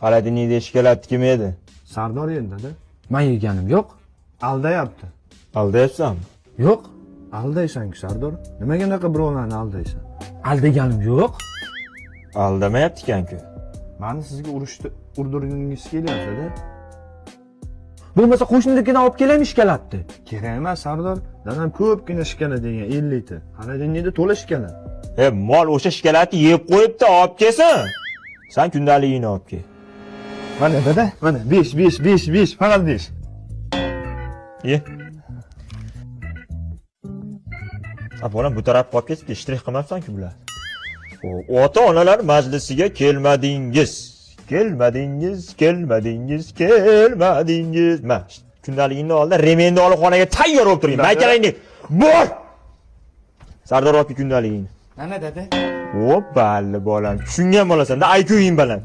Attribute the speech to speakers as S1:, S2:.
S1: Xolodilnikda ishkalatdi kim edi?
S2: Sardor edi-da.
S3: Men yeganim yo'q.
S2: Aldayapti.
S1: Aldayapsanmi?
S3: Yo'q.
S2: Aldaysan-ku Sardor. Nimaga unaqa birovlarni aldaysan?
S3: Aldaganim yo'q.
S1: Aldamayapti ekan-ku.
S2: Meni sizga urdirgingiz kelyapti-da.
S3: Bo'lmasa qo'shninikini olib kelaymi ishkalatdi.
S2: Kerak emas Sardor. Dadam ko'pgina shikana degan 50 ta. Xolodilnikda to'la shikana.
S1: Mol o'sha ishkalatni yeb qo'yibdi, olib kelsin. Sen kundaligingni olib kel.
S2: Mana dada, mana 5, faqat 5.
S1: Ye. Bolam bu tarafga qolib ketibdi, ishtirih qilmabsan-ku bular. Ota-onalar majlisiga kelmadingiz. Ma, kundaligingni oldin remenni olib xonaga tayyor bo'lib turing. Maykalangni. Bor. Sardor olib kundaligingni.
S3: Mana dada.
S1: Balli bolam. Tushungan bo'lasan-da, IQing baland.